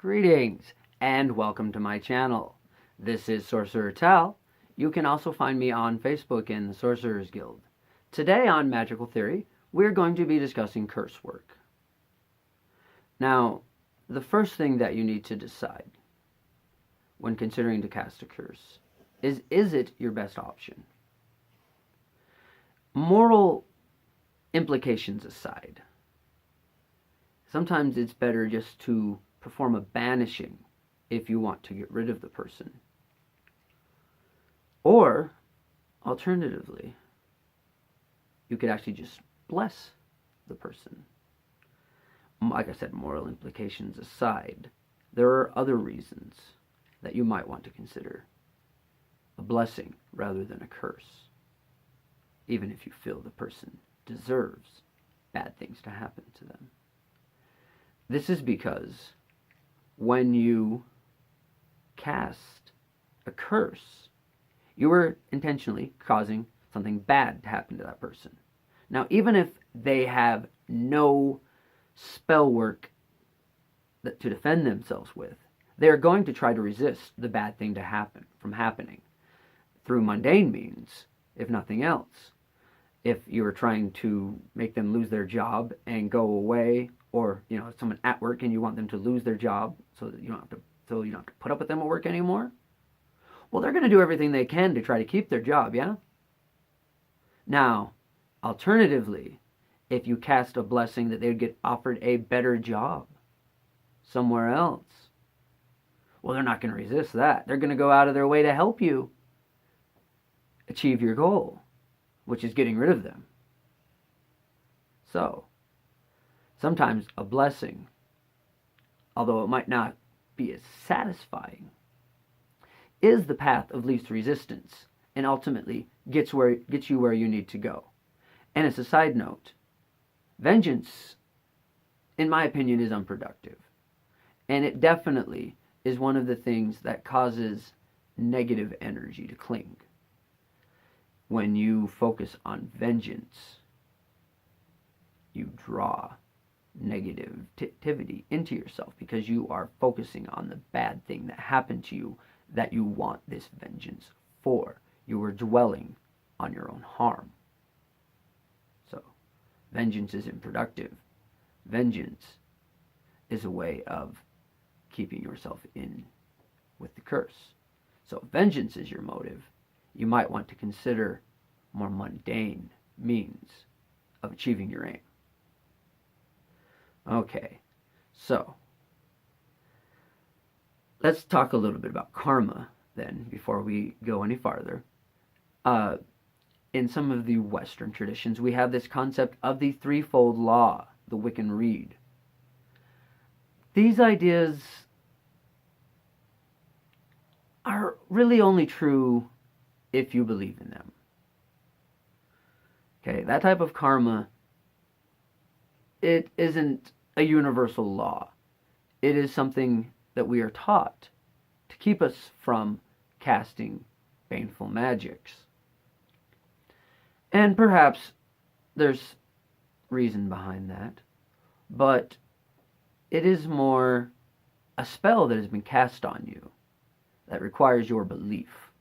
Greetings and welcome to my channel. This is Sorcerer Tal. You can also find me on Facebook in the Sorcerer's Guild. Today on Magical Theory, we're going to be discussing curse work. Now, the first thing that you need to decide when considering to cast a curse is it your best option? Moral implications aside, sometimes it's better just to perform a banishing if you want to get rid of the person. Or, alternatively, you could actually just bless the person. Like I said, moral implications aside, there are other reasons that you might want to consider a blessing rather than a curse, even if you feel the person deserves bad things to happen to them. This is because when you cast a curse, you are intentionally causing something bad to happen to that person. Now, even if they have no spell work to defend themselves with, they are going to try to resist the bad thing to happen from happening through mundane means, if nothing else. If you are trying to make them lose their job and go away, or someone at work and you want them to lose their job so that you don't have to put up with them at work anymore, well, they're going to do everything they can to try to keep their job, yeah? Now, alternatively, if you cast a blessing that they would get offered a better job somewhere else, well, they're not going to resist that. They're going to go out of their way to help you achieve your goal, which is getting rid of them. So, sometimes a blessing, although it might not be as satisfying, is the path of least resistance and ultimately gets you where you need to go. And as a side note, vengeance, in my opinion, is unproductive. And it definitely is one of the things that causes negative energy to cling. When you focus on vengeance, you draw negativity into yourself because you are focusing on the bad thing that happened to you that you want this vengeance for. You are dwelling on your own harm. So, vengeance isn't productive. Vengeance is a way of keeping yourself in with the curse. So, if vengeance is your motive, you might want to consider more mundane means of achieving your aim. Okay, so let's talk a little bit about karma then before we go any farther. In some of the Western traditions, we have this concept of the threefold law, the Wiccan Rede. These ideas are really only true if you believe in them. Okay, that type of karma, it isn't a universal law. It is something that we are taught to keep us from casting baneful magics. And perhaps there's reason behind that, but it is more a spell that has been cast on you that requires your belief.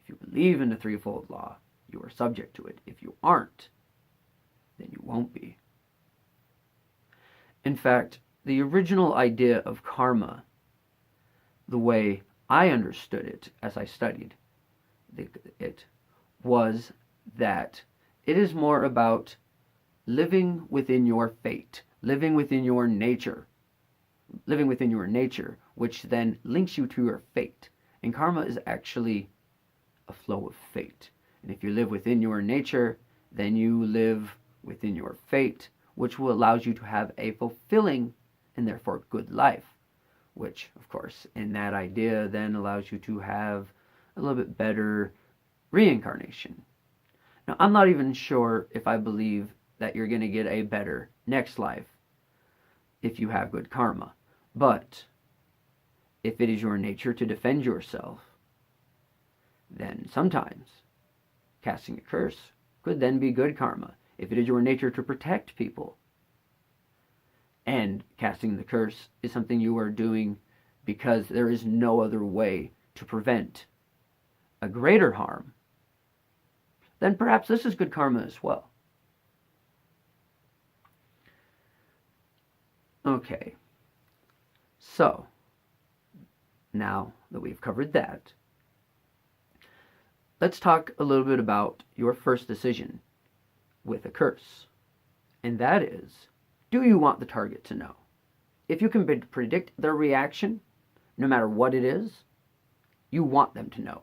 If you believe in the threefold law, you are subject to it. If you aren't, then you won't be. In fact, the original idea of karma, the way I understood it as I studied it, was that it is more about living within your fate, living within your nature, which then links you to your fate. And karma is actually a flow of fate. And if you live within your nature, then you live within your fate, which will allow you to have a fulfilling and therefore good life, which, of course, in that idea then allows you to have a little bit better reincarnation. Now, I'm not even sure if I believe that you're going to get a better next life if you have good karma, but if it is your nature to defend yourself, then sometimes casting a curse could then be good karma. If it is your nature to protect people, and casting the curse is something you are doing because there is no other way to prevent a greater harm, then perhaps this is good karma as well. Okay, so now that we've covered that, let's talk a little bit about your first decision with a curse. And that is, do you want the target to know? If you can predict their reaction, no matter what it is, you want them to know.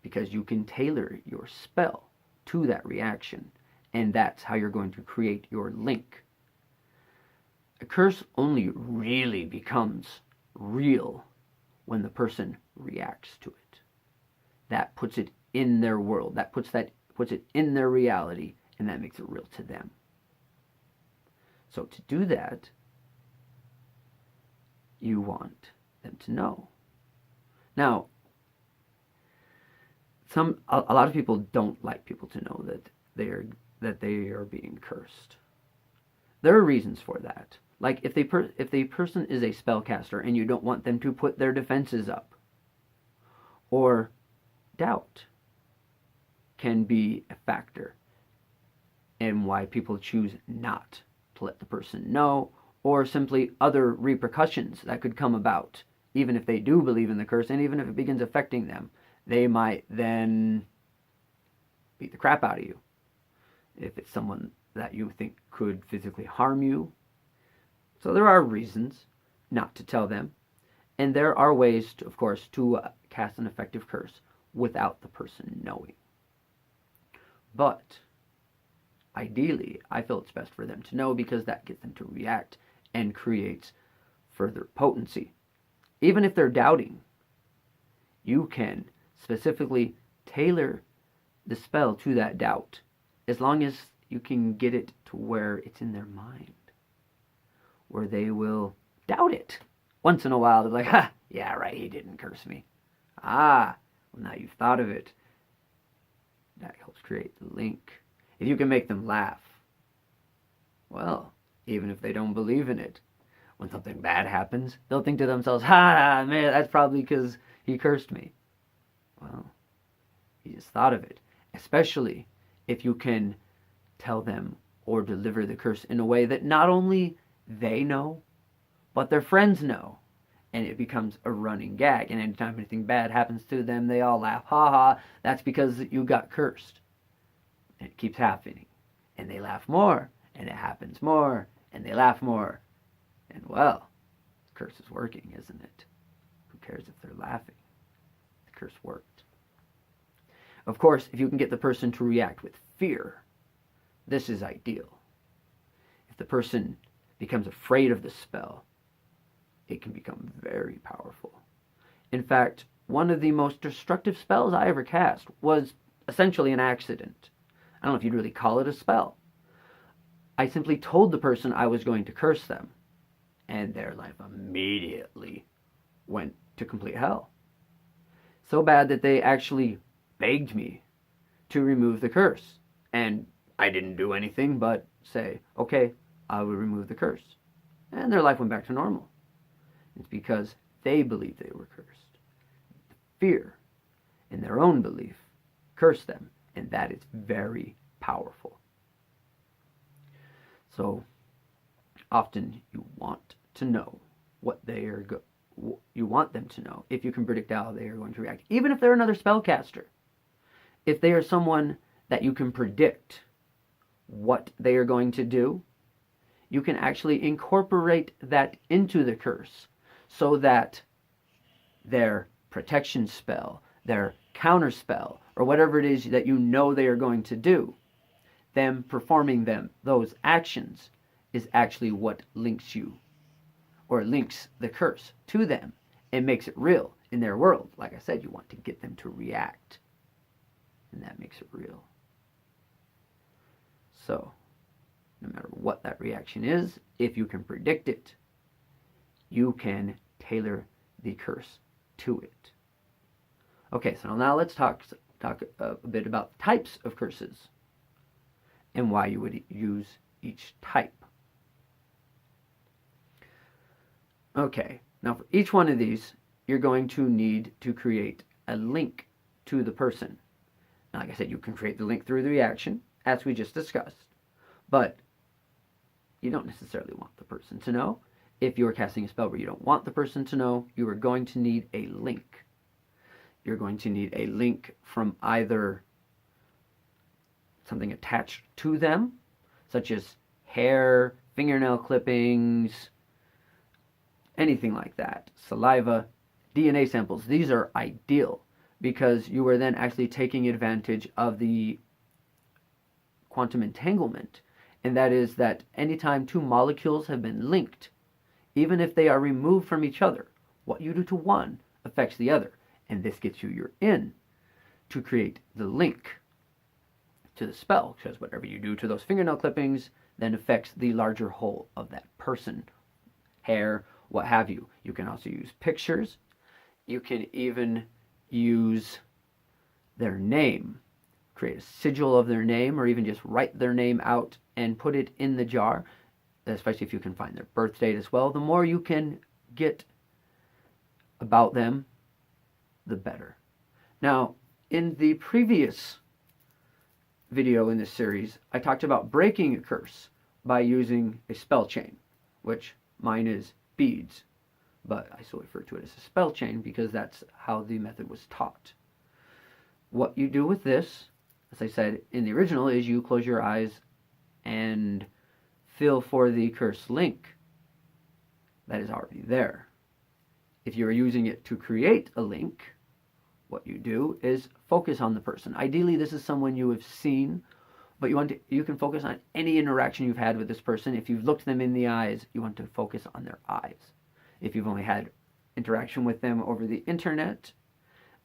Because you can tailor your spell to that reaction, and that's how you're going to create your link. A curse only really becomes real when the person reacts to it. That puts it in their world. That puts it in their reality, and that makes it real to them. So to do that, you want them to know. Now, a lot of people don't like people to know that they are being cursed. There are reasons for that. Like if the person is a spellcaster and you don't want them to put their defenses up, or doubt can be a factor in why people choose not to let the person know, or simply other repercussions that could come about, even if they do believe in the curse, and even if it begins affecting them, they might then beat the crap out of you. If it's someone that you think could physically harm you. So there are reasons not to tell them. And there are ways, to, of course, to cast an effective curse without the person knowing. But ideally, I feel it's best for them to know, because that gets them to react and creates further potency. Even if they're doubting, you can specifically tailor the spell to that doubt, as long as you can get it to where it's in their mind, where they will doubt it. Once in a while, they're like, ha, yeah, right, he didn't curse me. Ah, well, now you've thought of it. That helps create the link. If you can make them laugh, well, even if they don't believe in it, when something bad happens, they'll think to themselves, ha, man, that's probably because he cursed me. Well, he just thought of it. Especially if you can tell them or deliver the curse in a way that not only they know, but their friends know. And it becomes a running gag. And anytime anything bad happens to them, they all laugh. Ha ha, that's because you got cursed. And it keeps happening. And they laugh more. And it happens more. And they laugh more. And well, the curse is working, isn't it? Who cares if they're laughing? The curse worked. Of course, if you can get the person to react with fear, this is ideal. If the person becomes afraid of the spell, it can become very powerful. In fact, one of the most destructive spells I ever cast was essentially an accident. I don't know if you'd really call it a spell. I simply told the person I was going to curse them, and their life immediately went to complete hell. So bad that they actually begged me to remove the curse. And I didn't do anything but say, okay, I will remove the curse. And their life went back to normal. It's because they believed they were cursed. Fear in their own belief cursed them, and that is very powerful. So often you want to know what they are you want them to know, if you can predict how they are going to react. Even if they're another spellcaster. If they are someone that you can predict what they are going to do, you can actually incorporate that into the curse, so that their protection spell, their counter spell, or whatever it is that you know they are going to do, them performing those actions is actually what links you, or links the curse to them and makes it real in their world. Like I said, you want to get them to react, and that makes it real. So, no matter what that reaction is, if you can predict it, you can tailor the curse to it. Okay, so now let's talk a bit about types of curses and why you would use each type. Okay, now for each one of these, you're going to need to create a link to the person. Now, like I said, you can create the link through the reaction, as we just discussed, but you don't necessarily want the person to know. If you're casting a spell where you don't want the person to know, you are going to need a link. You're going to need a link from either something attached to them, such as hair, fingernail clippings, anything like that, saliva, DNA samples. These are ideal because you are then actually taking advantage of the quantum entanglement, and that is that anytime two molecules have been linked, even if they are removed from each other, what you do to one affects the other, and this gets you your in to create the link to the spell, because whatever you do to those fingernail clippings then affects the larger whole of that person, hair, what have you. You can also use pictures. You can even use their name, create a sigil of their name, or even just write their name out and put it in the jar, especially if you can find their birth date as well. The more you can get about them, the better. Now, in the previous video in this series, I talked about breaking a curse by using a spell chain, which mine is beads, but I still refer to it as a spell chain because that's how the method was taught. What you do with this, as I said in the original, is you close your eyes and feel for the curse link that is already there. If you're using it to create a link, what you do is focus on the person. Ideally, this is someone you have seen, but you can focus on any interaction you've had with this person. If you've looked them in the eyes, you want to focus on their eyes. If you've only had interaction with them over the internet,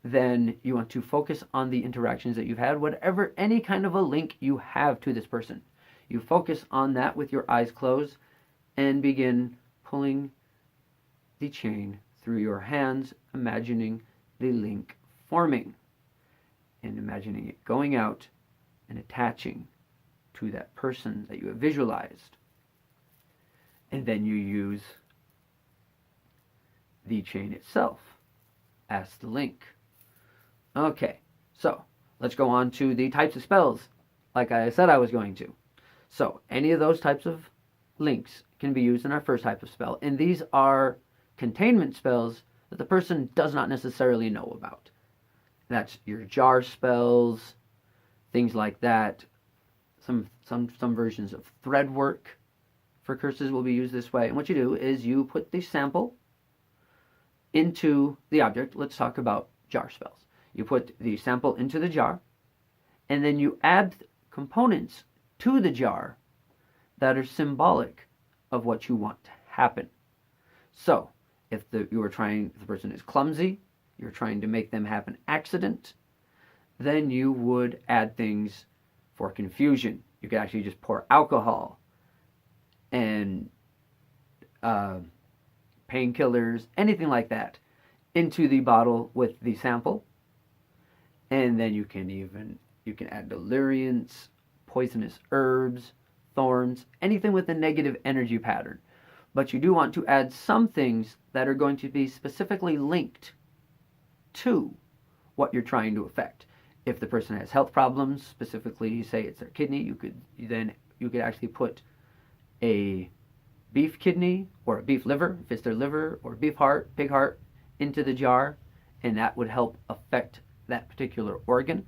then you want to focus on the interactions that you've had, whatever, any kind of a link you have to this person. You focus on that with your eyes closed and begin pulling the chain through your hands, imagining the link forming and imagining it going out and attaching to that person that you have visualized. And then you use the chain itself as the link. Okay, so let's go on to the types of spells, like I said I was going to. So any of those types of links can be used in our first type of spell, and these are containment spells that the person does not necessarily know about. That's your jar spells, things like that. Some versions of thread work for curses will be used this way. And what you do is you put the sample into the object. Let's talk about jar spells. You put the sample into the jar, and then you add components to the jar that are symbolic of what you want to happen. So, if the person is clumsy, you're trying to make them have an accident, then you would add things for confusion. You could actually just pour alcohol and painkillers, anything like that, into the bottle with the sample. And then you can add deliriants, poisonous herbs, thorns, anything with a negative energy pattern. But you do want to add some things that are going to be specifically linked to what you're trying to affect. If the person has health problems, specifically say it's their kidney, you could actually put a beef kidney or a beef liver, if it's their liver, or beef heart, pig heart, into the jar, and that would help affect that particular organ.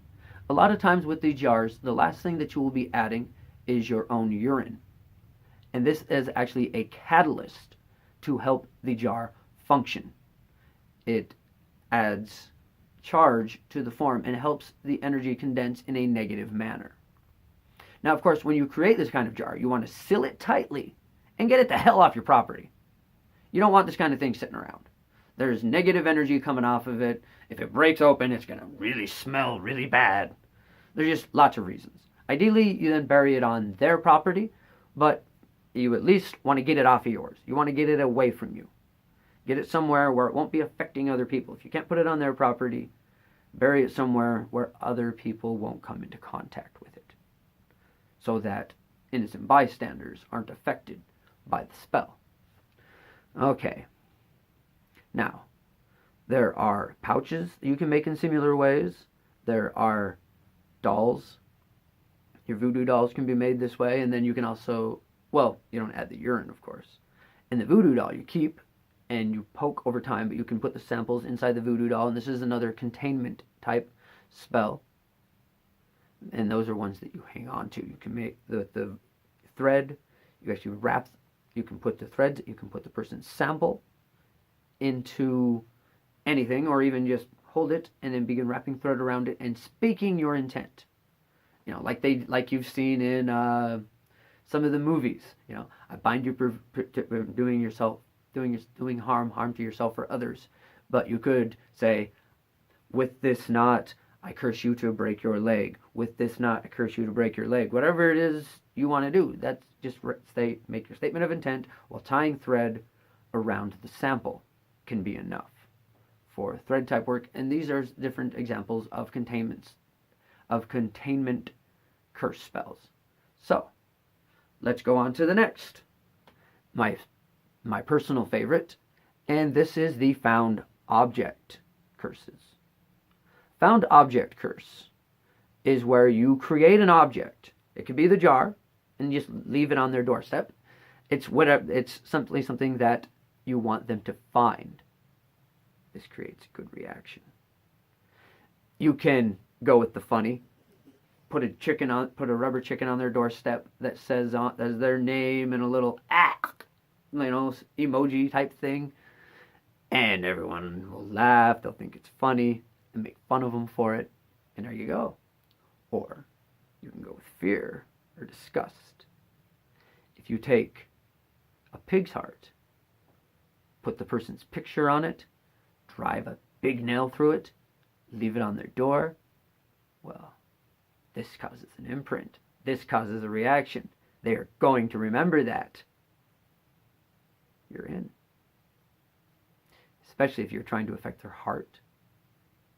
A lot of times with the jars, the last thing that you will be adding is your own urine. And this is actually a catalyst to help the jar function. It adds charge to the form and helps the energy condense in a negative manner. Now, of course, when you create this kind of jar, you want to seal it tightly and get it the hell off your property. You don't want this kind of thing sitting around. There's negative energy coming off of it. If it breaks open, it's going to really smell really bad. There's just lots of reasons. Ideally, you then bury it on their property, but you at least want to get it off of yours. You want to get it away from you. Get it somewhere where it won't be affecting other people. If you can't put it on their property, bury it somewhere where other people won't come into contact with it, so that innocent bystanders aren't affected by the spell. Okay, Now, there are pouches that you can make in similar ways. There are dolls. Your voodoo dolls can be made this way, and then you can also, well, you don't add the urine, of course. And the voodoo doll you keep, and you poke over time, but you can put the samples inside the voodoo doll, and this is another containment type spell. And those are ones that you hang on to. You can make the thread, you actually wrap, you can put the threads, you can put the person's sample into anything, or even just hold it and then begin wrapping thread around it and speaking your intent. You know, like you've seen in some of the movies. You know, I bind you doing harm to yourself or others. But you could say, with this knot, I curse you to break your leg. With this knot, I curse you to break your leg. Whatever it is you want to do, that's just make your statement of intent while tying thread around the sample can be enough for thread type work. And these are different examples of containment curse spells. So let's go on to the next. My personal favorite, and this is the found object curses. Found object curse is where you create an object. It could be the jar, and just leave it on their doorstep. It's simply something that you want them to find. This creates a good reaction. You can go with the funny. Put a rubber chicken on their doorstep that says their name and a little emoji type thing, and everyone will laugh. They'll think it's funny and make fun of them for it, and there you go. Or you can go with fear or disgust. If you take a pig's heart, put the person's picture on it, drive a big nail through it, leave it on their door, well, this causes an imprint. This causes a reaction. They are going to remember that. You're in. Especially if you're trying to affect their heart.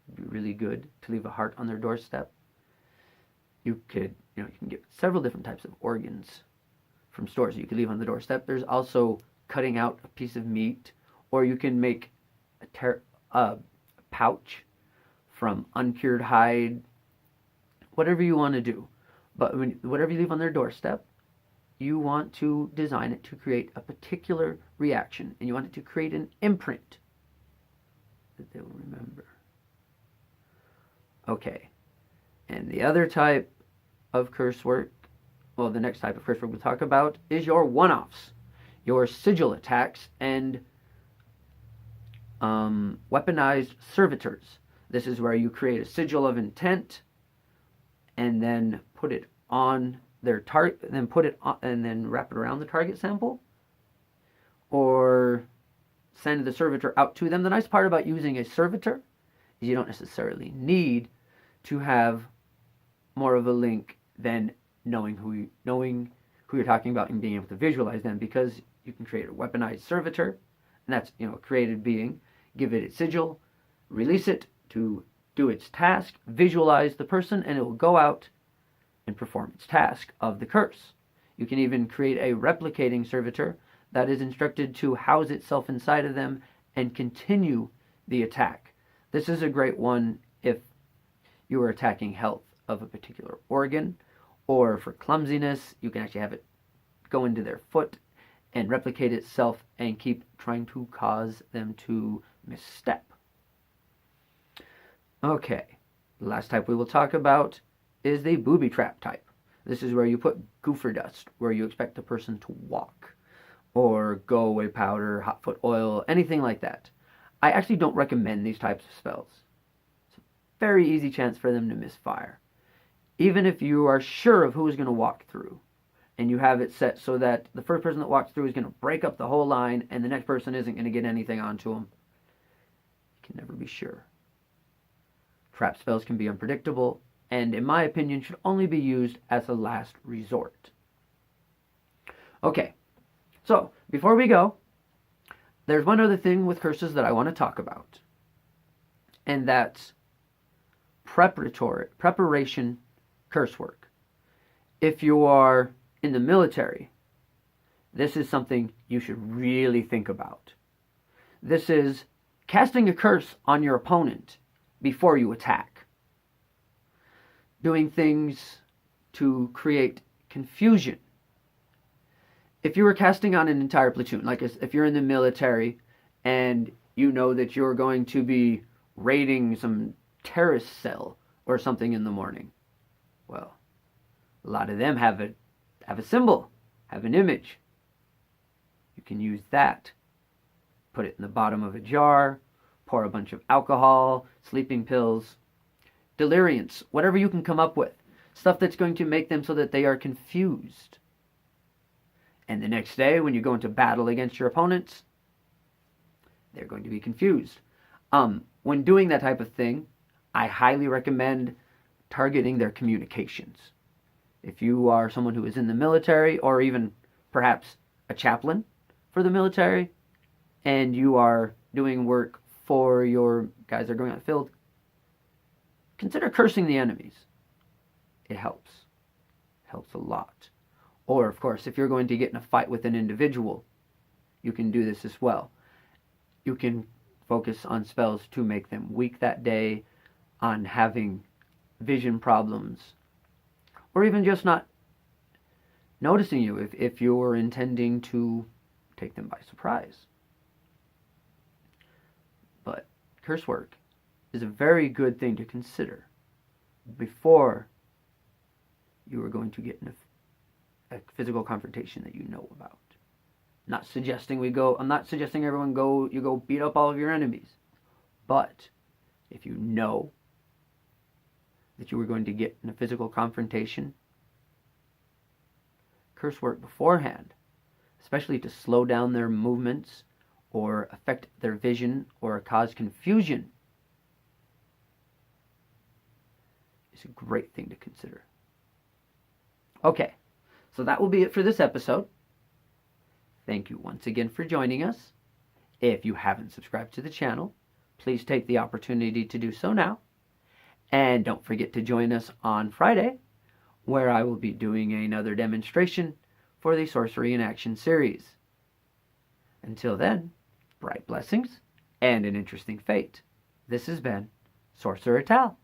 It'd be really good to leave a heart on their doorstep. You can get several different types of organs from stores you could leave on the doorstep. There's also cutting out a piece of meat, or you can make a pouch from uncured hide, whatever you want to do. But whatever you leave on their doorstep, you want to design it to create a particular reaction, and you want it to create an imprint that they will remember. Okay, and the other type of curse work, well, the next type of curse work we'll talk about is your one-offs, your sigil attacks, and weaponized servitors. This is where you create a sigil of intent and then put it on their target, then put it on, and then wrap it around the target sample, or send the servitor out to them. The nice part about using a servitor is you don't necessarily need to have more of a link than knowing who you're talking about and being able to visualize them, because you can create a weaponized servitor, and that's a created being, give it its sigil, release it to do its task, visualize the person, and it will go out and perform its task of the curse. You can even create a replicating servitor that is instructed to house itself inside of them and continue the attack. This is a great one if you are attacking health of a particular organ, or for clumsiness, you can actually have it go into their foot and replicate itself and keep trying to cause them to misstep. Okay, the last type we will talk about is the Booby Trap type. This is where you put goofer dust, where you expect the person to walk, or go away powder, hot foot oil, anything like that. I actually don't recommend these types of spells. It's a very easy chance for them to misfire. Even if you are sure of who is going to walk through, and you have it set so that the first person that walks through is going to break up the whole line, and the next person isn't going to get anything onto them, you can never be sure. Trap spells can be unpredictable, and in my opinion should only be used as a last resort. Okay, so before we go, there's one other thing with curses that I want to talk about, and that's preparation curse work. If you are in the military, this is something you should really think about. This is casting a curse on your opponent before you attack, doing things to create confusion. If you were casting on an entire platoon, like if you're in the military and you know that you're going to be raiding some terrorist cell or something in the morning, well, a lot of them have a symbol, have an image. You can use that. Put it in the bottom of a jar, pour a bunch of alcohol, sleeping pills, deliriants, whatever you can come up with. Stuff that's going to make them so that they are confused. And the next day, when you go into battle against your opponents, they're going to be confused. When doing that type of thing, I highly recommend targeting their communications. If you are someone who is in the military, or even perhaps a chaplain for the military, and you are doing work for your guys that are going out in the field, consider cursing the enemies. It helps. It helps a lot. Or, of course, if you're going to get in a fight with an individual, you can do this as well. You can focus on spells to make them weak that day, on having vision problems, or even just not noticing you if you're intending to take them by surprise. But curse work is a very good thing to consider before you are going to get in a physical confrontation that you know about. I'm not suggesting everyone go beat up all of your enemies. But if you know that you are going to get in a physical confrontation, curse work beforehand, especially to slow down their movements or affect their vision or cause confusion, is a great thing to consider. Okay, so that will be it for this episode. Thank you once again for joining us. If you haven't subscribed to the channel, please take the opportunity to do so now. And don't forget to join us on Friday, where I will be doing another demonstration for the Sorcery in Action series. Until then, bright blessings and an interesting fate. This has been Sorcerer Tal.